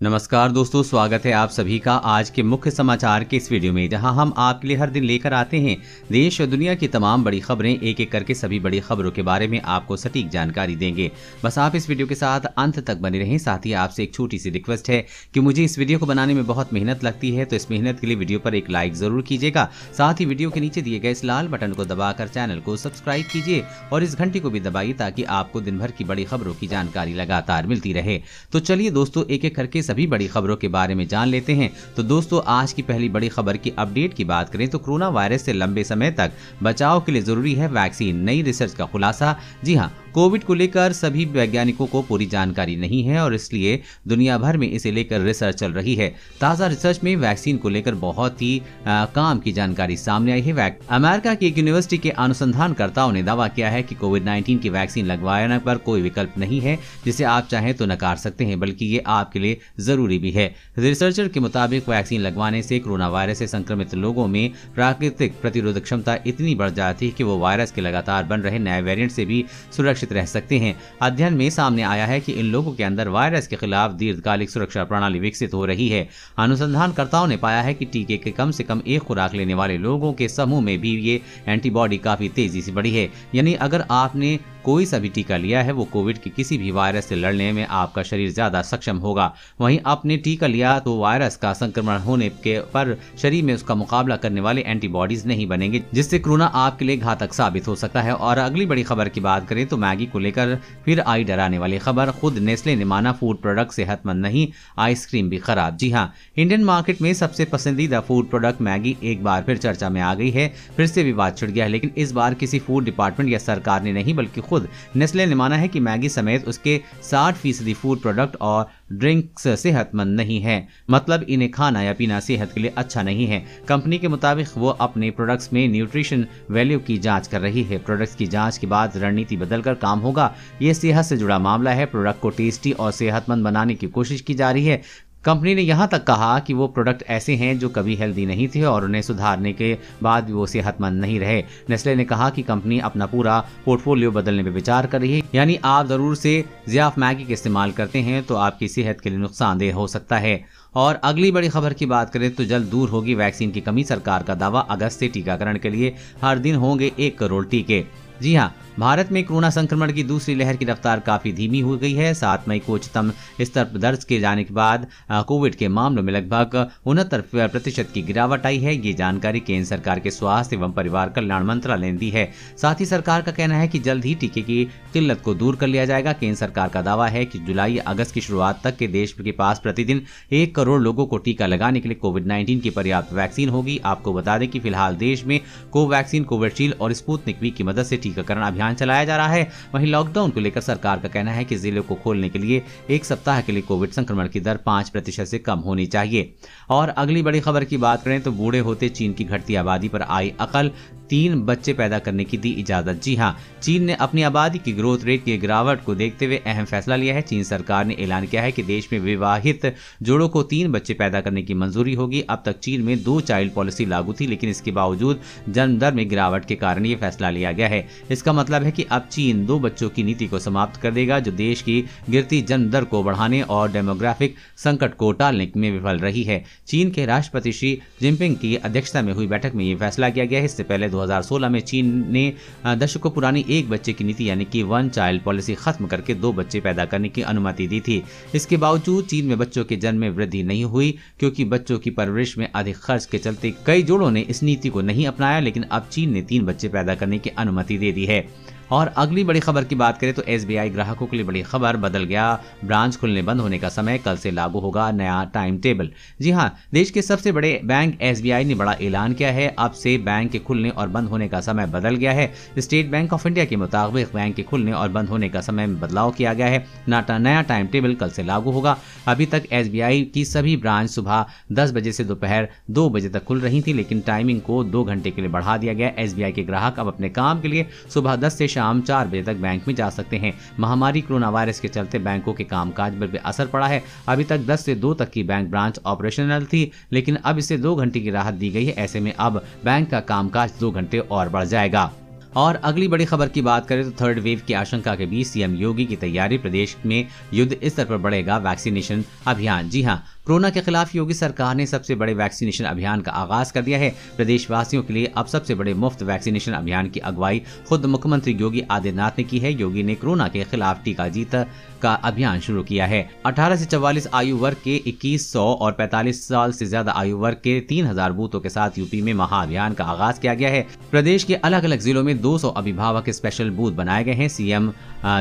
नमस्कार दोस्तों, स्वागत है आप सभी का आज के मुख्य समाचार के इस वीडियो में, जहां हम आपके लिए हर दिन लेकर आते हैं देश और दुनिया की तमाम बड़ी खबरें। एक एक करके सभी बड़ी खबरों के बारे में आपको सटीक जानकारी देंगे। बस आप इस वीडियो के साथ अंत तक बने रहें। साथ ही आपसे एक छोटी सी रिक्वेस्ट है कि मुझे इस वीडियो को बनाने में बहुत मेहनत लगती है, तो इस मेहनत के लिए वीडियो पर एक लाइक जरूर कीजिएगा। साथ ही वीडियो के नीचे दिए गए इस लाल बटन को दबाकर चैनल को सब्सक्राइब कीजिए और इस घंटी को भी दबाइए ताकि आपको दिन भर की बड़ी खबरों की जानकारी लगातार मिलती रहे। तो चलिए दोस्तों, एक एक करके सभी बड़ी खबरों के बारे में जान लेते हैं। तो दोस्तों, आज की पहली बड़ी खबर की अपडेट की बात करें तो कोरोना वायरस से लंबे समय तक बचाव के लिए जरूरी है वैक्सीन, नई रिसर्च का खुलासा। जी हां, कोविड को लेकर सभी वैज्ञानिकों को पूरी जानकारी नहीं है और इसलिए दुनिया भर में इसे लेकर रिसर्च चल रही है। ताजा रिसर्च में वैक्सीन को लेकर बहुत ही काम की जानकारी सामने आई है। अमेरिका की एक यूनिवर्सिटी के अनुसंधानकर्ताओं ने दावा किया है कि कोविड-19 की वैक्सीन लगवाने पर कोई विकल्प नहीं है जिसे आप चाहें तो नकार सकते हैं, बल्कि ये आपके लिए जरूरी भी है। रिसर्चर के मुताबिक वैक्सीन लगवाने से कोरोना वायरस से संक्रमित लोगों में प्राकृतिक प्रतिरोधक क्षमता इतनी बढ़ जाती है कि वो वायरस के लगातार बन रहे नए वेरिएंट से भी सुरक्षित रह सकते हैं। अध्ययन में सामने आया है कि इन लोगों के अंदर वायरस के खिलाफ दीर्घकालिक सुरक्षा प्रणाली विकसित हो रही है। अनुसंधानकर्ताओं ने पाया है कि टीके के कम से कम एक खुराक लेने वाले लोगों के समूह में भी ये एंटीबॉडी काफी तेजी से बढ़ी है। यानी अगर आपने कोई सा भी टीका लिया है, वो कोविड के किसी भी वायरस से लड़ने में आपका शरीर ज्यादा सक्षम होगा। वहीं आपने टीका लिया तो वायरस का संक्रमण होने के पर शरीर में उसका मुकाबला करने वाले एंटीबॉडीज नहीं बनेंगे, जिससे कोरोना आपके लिए घातक साबित हो सकता है। और अगली बड़ी खबर की बात करें तो मैगी को लेकर फिर आई डराने वाली खबर। खुद नेस्ले ने माना फूड प्रोडक्ट सेहतमंद नहीं, आइसक्रीम भी खराब। जी हाँ, इंडियन मार्केट में सबसे पसंदीदा फूड प्रोडक्ट मैगी एक बार फिर चर्चा में आ गई है। फिर से विवाद छिड़ गया है, लेकिन इस बार किसी फूड डिपार्टमेंट या सरकार ने नहीं, बल्कि खुद नेस्ले ने माना है कि मैगी समेत उसके 60% फूड प्रोडक्ट और ड्रिंक्स सेहतमंद नहीं है। मतलब इन्हें खाना या पीना सेहत के लिए अच्छा नहीं है। कंपनी के मुताबिक वो अपने प्रोडक्ट्स में न्यूट्रिशन वैल्यू की जांच कर रही है। प्रोडक्ट्स की जांच के बाद रणनीति बदलकर काम होगा। ये सेहत से जुड़ा मामला है। प्रोडक्ट को टेस्टी और सेहतमंद बनाने की कोशिश की जा रही है। कंपनी ने यहां तक कहा कि वो प्रोडक्ट ऐसे हैं जो कभी हेल्दी नहीं थे और उन्हें सुधारने के बाद भी वो सेहतमंद नहीं रहे। नेस्ले ने कहा कि कंपनी अपना पूरा पोर्टफोलियो बदलने पर विचार कर रही है। यानी आप जरूर से ज़्यादा मैगी का इस्तेमाल करते हैं तो आपकी सेहत के लिए नुकसानदेह हो सकता है। और अगली बड़ी खबर की बात करें तो जल्द दूर होगी वैक्सीन की कमी। सरकार का दावा, अगस्त से टीकाकरण के लिए हर दिन होंगे 1 करोड़ टीके। जी हाँ, भारत में कोरोना संक्रमण की दूसरी लहर की रफ्तार काफी धीमी हो गई है। 7 मई को उच्चतम स्तर पर दर्ज किए जाने के बाद कोविड के मामलों में लगभग 69% की गिरावट आई है। ये जानकारी केंद्र सरकार के स्वास्थ्य एवं परिवार कल्याण मंत्रालय ने दी है। साथ ही सरकार का कहना है कि जल्द ही टीके की किल्लत को दूर कर लिया जाएगा। केंद्र सरकार का दावा है कि जुलाई या अगस्त की शुरुआत तक के देश के पास प्रतिदिन 1 करोड़ लोगों को टीका लगाने के लिए कोविड-19 की पर्याप्त वैक्सीन होगी। आपको बता दें कि फिलहाल देश में कोवैक्सीन, कोविशील्ड और स्पुतनिक वी की मदद से टीकाकरण अभियान चलाया जा रहा है। वहीं लॉकडाउन को लेकर सरकार का कहना है कि जिलों को खोलने के लिए 1 सप्ताह के लिए कोविड संक्रमण की दर 5% से कम होनी चाहिए। और अगली बड़ी खबर की बात करें तो बूढ़े होते चीन की घटती आबादी पर आई अकल, 3 बच्चे पैदा करने की दी इजाजत। जी हां, चीन ने अपनी आबादी की ग्रोथ रेट की गिरावट को देखते हुए अहम फैसला लिया है। चीन सरकार ने ऐलान किया है कि देश में विवाहित जोड़ों को 3 बच्चे पैदा करने की मंजूरी होगी। अब तक चीन में 2 चाइल्ड पॉलिसी लागू थी, लेकिन इसके बावजूद जन्म दर में गिरावट के कारण ये फैसला लिया गया है। इसका मतलब है कि अब चीन 2 बच्चों की नीति को समाप्त कर देगा, जो देश की गिरती जन्म दर को बढ़ाने और डेमोग्राफिक संकट को टालने में विफल रही है। चीन के राष्ट्रपति शी जिनपिंग की अध्यक्षता में हुई बैठक में यह फैसला किया गया है। इससे पहले 2016 में चीन ने दशकों पुरानी 1 बच्चे की नीति यानी कि 1 चाइल्ड पॉलिसी खत्म करके 2 बच्चे पैदा करने की अनुमति दी थी। इसके बावजूद चीन में बच्चों के जन्म में वृद्धि नहीं हुई, क्योंकि बच्चों की परवरिश में अधिक खर्च के चलते कई जोड़ों ने इस नीति को नहीं अपनाया। लेकिन अब चीन ने 3 बच्चे पैदा करने की अनुमति दे दी है। और अगली बड़ी खबर की बात करें तो एसबीआई ग्राहकों के लिए बड़ी खबर, बदल गया ब्रांच खुलने बंद होने का समय, कल से लागू होगा नया टाइम टेबल। जी हां, देश के सबसे बड़े बैंक एसबीआई ने बड़ा ऐलान किया है। अब से बैंक के खुलने और बंद होने का समय बदल गया है। स्टेट बैंक ऑफ इंडिया के मुताबिक बैंक के खुलने और बंद होने का समय में बदलाव किया गया है। नया टाइम टेबल कल से लागू होगा। अभी तक एसबीआई की सभी ब्रांच सुबह 10 बजे से दोपहर 2 बजे तक खुल रही थी, लेकिन टाइमिंग को 2 घंटे के लिए बढ़ा दिया गया। एसबीआई के ग्राहक अब अपने काम के लिए सुबह 10 से शाम 4 बजे तक बैंक में जा सकते हैं। महामारी कोरोना वायरस के चलते बैंकों के कामकाज पर भी असर पड़ा है। अभी तक 10 से 2 तक की बैंक ब्रांच ऑपरेशनल थी, लेकिन अब इसे 2 घंटे की राहत दी गई है। ऐसे में अब बैंक का कामकाज 2 घंटे और बढ़ जाएगा। और अगली बड़ी खबर की बात करें तो थर्ड वेव की आशंका के बीच सीएम योगी की तैयारी, प्रदेश में युद्ध स्तर पर बढ़ेगा वैक्सीनेशन अभियान। जी हां, कोरोना के खिलाफ योगी सरकार ने सबसे बड़े वैक्सीनेशन अभियान का आगाज कर दिया है। प्रदेशवासियों के लिए अब सबसे बड़े मुफ्त वैक्सीनेशन अभियान की अगुवाई खुद मुख्यमंत्री योगी आदित्यनाथ ने की है। योगी ने कोरोना के खिलाफ टीका जीत का अभियान शुरू किया है। 18 से 44 आयु वर्ग के 2100 और 45 साल से ज्यादा आयु वर्ग के 3000 बूथों के साथ यूपी में महाअभियान का आगाज किया गया है। प्रदेश के अलग अलग जिलों में 200 अभिभावक स्पेशल बूथ बनाए गए हैं। सीएम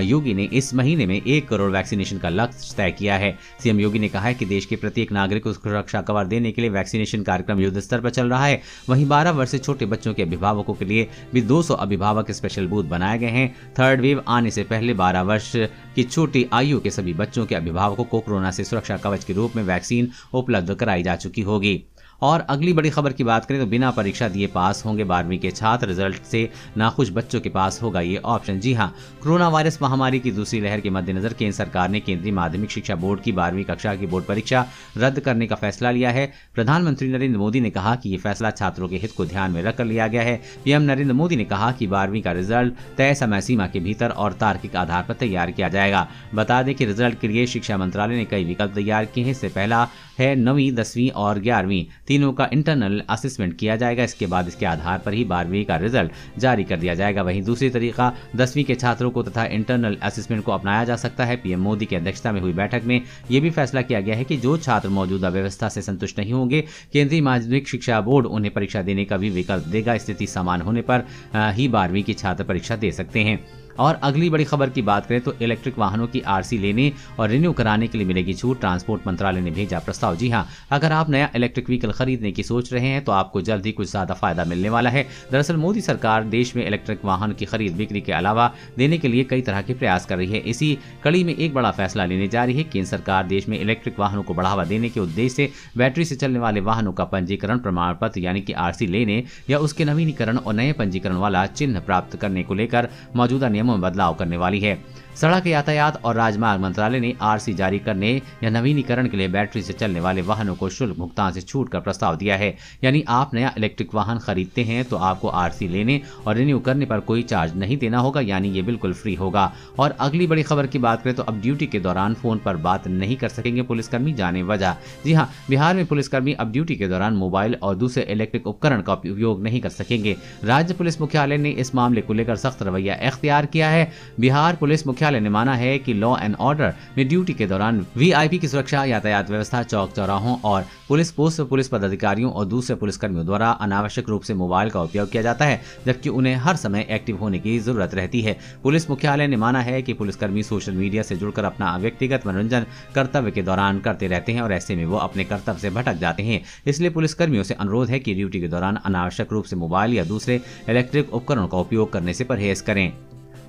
योगी ने इस महीने में 1 करोड़ वैक्सीनेशन का लक्ष्य तय किया है। सीएम योगी ने कहा है कि देश के प्रत्येक नागरिक को सुरक्षा कवर देने के लिए वैक्सीनेशन कार्यक्रम युद्ध स्तर पर चल रहा है। वहीं 12 वर्ष से छोटे बच्चों के अभिभावकों के लिए भी 200 अभिभावक स्पेशल बूथ बनाए गए हैं। थर्ड वेव आने से पहले 12 वर्ष की छोटी आयु के सभी बच्चों के अभिभावकों को कोरोना से सुरक्षा कवच के रूप में वैक्सीन उपलब्ध कराई जा चुकी होगी। और अगली बड़ी खबर की बात करें तो बिना परीक्षा दिए पास होंगे 12वीं के छात्र, रिजल्ट से नाखुश बच्चों के पास होगा ये ऑप्शन। जी हां, कोरोना वायरस महामारी की दूसरी लहर के मद्देनजर केंद्र सरकार ने केंद्रीय माध्यमिक शिक्षा बोर्ड की 12वीं कक्षा की बोर्ड परीक्षा रद्द करने का फैसला लिया है। प्रधानमंत्री नरेंद्र मोदी ने कहा कि ये फैसला छात्रों के हित को ध्यान में रखकर लिया गया है। पीएम नरेंद्र मोदी ने कहा कि 12वीं का रिजल्ट तय समय सीमा के भीतर और तार्किक आधार पर तैयार किया जाएगा। बता दें कि रिजल्ट के लिए शिक्षा मंत्रालय ने कई विकल्प तैयार किए हैं। इससे पहला है 9वीं, 10वीं और 11वीं तीनों का इंटरनल असेसमेंट किया जाएगा। इसके बाद इसके आधार पर ही 12वीं का रिजल्ट जारी कर दिया जाएगा। वहीं दूसरी तरीका 10वीं के छात्रों को तथा इंटरनल असेसमेंट को अपनाया जा सकता है। पीएम मोदी की अध्यक्षता में हुई बैठक में यह भी फैसला किया गया है कि जो छात्र मौजूदा व्यवस्था से संतुष्ट नहीं होंगे, केंद्रीय माध्यमिक शिक्षा बोर्ड उन्हें परीक्षा देने का भी विकल्प देगा। स्थिति समान होने पर ही 12वीं की छात्र परीक्षा दे सकते हैं। और अगली बड़ी खबर की बात करें तो इलेक्ट्रिक वाहनों की आरसी लेने और रिन्यू कराने के लिए मिलेगी छूट, ट्रांसपोर्ट मंत्रालय ने भेजा प्रस्ताव। जी हां, अगर आप नया इलेक्ट्रिक व्हीकल खरीदने की सोच रहे हैं तो आपको जल्द ही कुछ ज्यादा फायदा मिलने वाला है। दरअसल मोदी सरकार देश में इलेक्ट्रिक वाहन की खरीद बिक्री के अलावा देने के लिए कई तरह के प्रयास कर रही है। इसी कड़ी में एक बड़ा फैसला लेने जा रही है। केंद्र सरकार देश में इलेक्ट्रिक वाहनों को बढ़ावा देने के उद्देश्य से बैटरी से चलने वाले वाहनों का पंजीकरण प्रमाण पत्र यानी कि आरसी लेने या उसके नवीनीकरण और नए पंजीकरण वाला चिन्ह प्राप्त करने को लेकर मौजूदा नियमों में बदलाव करने वाली है। सड़क यातायात और राजमार्ग मंत्रालय ने आरसी जारी करने या नवीनीकरण के लिए बैटरी से चलने वाले वाहनों को शुल्क भुगतान से छूट का प्रस्ताव दिया है। यानी आप नया इलेक्ट्रिक वाहन खरीदते हैं तो आपको आरसी लेने और रिन्यू करने पर कोई चार्ज नहीं देना होगा, यानी ये बिल्कुल फ्री होगा। और अगली बड़ी खबर की बात करें तो अब ड्यूटी के दौरान फोन पर बात नहीं कर सकेंगे पुलिसकर्मी, जाने वजह। जी हाँ, बिहार में पुलिसकर्मी अब ड्यूटी के दौरान मोबाइल और दूसरे इलेक्ट्रिक उपकरण का उपयोग नहीं कर सकेंगे। राज्य पुलिस मुख्यालय ने इस मामले को लेकर सख्त रवैया इख्तियार किया है। बिहार पुलिस मुख्यालय ने माना है कि लॉ एंड ऑर्डर में ड्यूटी के दौरान वीआईपी की सुरक्षा, यातायात व्यवस्था, चौक चौराहों और पुलिस पोस्ट पुलिस पदाधिकारियों और दूसरे पुलिसकर्मियों द्वारा अनावश्यक रूप से मोबाइल का उपयोग किया जाता है, जबकि उन्हें हर समय एक्टिव होने की जरूरत रहती है। पुलिस मुख्यालय ने माना है कि पुलिसकर्मी सोशल मीडिया से जुड़कर अपना व्यक्तिगत मनोरंजन कर्तव्य के दौरान करते रहते हैं और ऐसे में वो अपने कर्तव्य से भटक जाते हैं। इसलिए पुलिसकर्मियों से अनुरोध है कि ड्यूटी के दौरान अनावश्यक रूप से मोबाइल या दूसरे इलेक्ट्रिक उपकरणों का उपयोग करने से परहेज करें।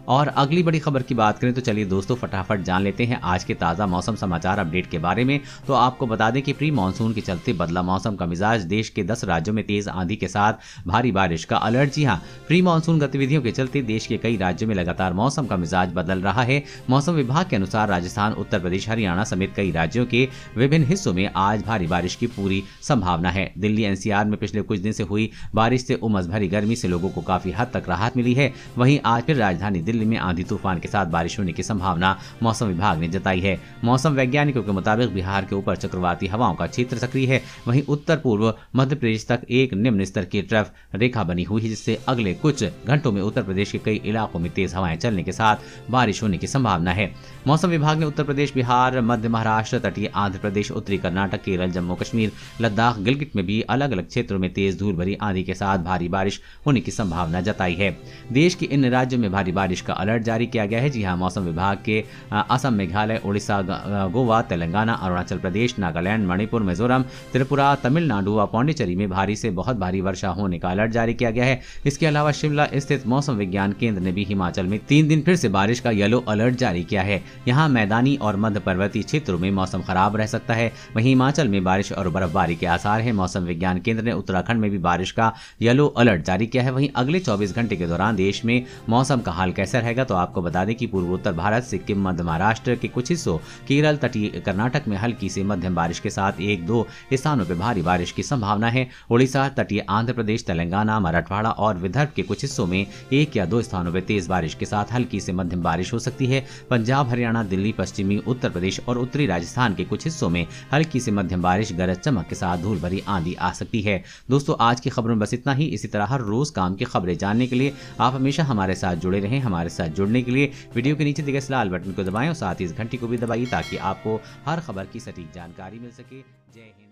और अगली बड़ी खबर की बात करें तो चलिए दोस्तों फटाफट जान लेते हैं आज के ताज़ा मौसम समाचार अपडेट के बारे में। तो आपको बता दें कि प्री मानसून के चलते बदला मौसम का मिजाज, देश के 10 राज्यों में तेज आंधी के साथ भारी बारिश का अलर्ट। जी हां, प्री मानसून गतिविधियों के चलते देश के कई राज्यों में लगातार मौसम का मिजाज बदल रहा है। मौसम विभाग के अनुसार राजस्थान, उत्तर प्रदेश, हरियाणा समेत कई राज्यों के विभिन्न हिस्सों में आज भारी बारिश की पूरी संभावना है। दिल्ली एनसीआर में पिछले कुछ दिन से हुई बारिश से उमस भरी गर्मी से लोगों को काफी हद तक राहत मिली है। वहीं आज फिर राजधानी दिल्ली में आंधी तूफान के साथ बारिश होने की संभावना मौसम विभाग ने जताई है। मौसम वैज्ञानिकों के मुताबिक बिहार के ऊपर चक्रवाती हवाओं का क्षेत्र सक्रिय है। वहीं उत्तर पूर्व मध्य प्रदेश तक एक निम्न स्तर की ट्रफ रेखा बनी हुई है, जिससे अगले कुछ घंटों में उत्तर प्रदेश के कई इलाकों में तेज हवाएं चलने के साथ बारिश होने की संभावना है। मौसम विभाग ने उत्तर प्रदेश, बिहार, मध्य महाराष्ट्र, तटीय आंध्र प्रदेश, उत्तरी कर्नाटक, केरल, जम्मू कश्मीर, लद्दाख, गिलगित में भी अलग अलग क्षेत्रों में तेज धूल भरी आंधी के साथ भारी बारिश होने की संभावना जताई है। देश के इन राज्यों में भारी बारिश का अलर्ट जारी किया गया है। जी हां, मौसम विभाग के असम, मेघालय, उड़ीसा, गोवा, तेलंगाना, अरुणाचल प्रदेश, नागालैंड, मणिपुर, मिजोरम, त्रिपुरा, तमिलनाडु व पौंडीचेरी में भारी से बहुत भारी वर्षा होने का अलर्ट जारी किया गया है। इसके अलावा शिमला स्थित मौसम विज्ञान केंद्र ने भी हिमाचल में 3 दिन फिर से बारिश का येलो अलर्ट जारी किया है। यहाँ मैदानी और मध्य पर्वतीय क्षेत्रों में मौसम खराब रह सकता है। वहीं हिमाचल में बारिश और बर्फबारी के आसार हैं। मौसम विज्ञान केंद्र ने उत्तराखंड में भी बारिश का येलो अलर्ट जारी किया है। वहीं अगले 24 घंटे के दौरान देश में मौसम का हाल कैसा कैसा रहेगा तो आपको बता दें कि पूर्वोत्तर भारत, सिक्किम, मध्य महाराष्ट्र के कुछ हिस्सों, केरल, तटीय कर्नाटक में हल्की से मध्यम बारिश के साथ 1-2 स्थानों पर भारी बारिश की संभावना है। उड़ीसा, तटीय आंध्र प्रदेश, तेलंगाना, मराठवाड़ा और विदर्भ के कुछ हिस्सों में 1 या 2 स्थानों पर तेज बारिश के साथ हल्की से मध्यम बारिश हो सकती है। पंजाब, हरियाणा, दिल्ली, पश्चिमी उत्तर प्रदेश और उत्तरी राजस्थान के कुछ हिस्सों में हल्की से मध्यम बारिश, गरज चमक के साथ धूल भरी आंधी आ सकती है। दोस्तों, आज की खबरों में बस इतना ही। इसी तरह हर रोज काम की खबरें जानने के लिए आप हमेशा हमारे साथ जुड़े रहें। हमारे साथ जुड़ने के लिए वीडियो के नीचे दिखे इस लाल बटन को दबाएं और साथ ही इस घंटी को भी दबाइए ताकि आपको हर खबर की सटीक जानकारी मिल सके। जय हिंद।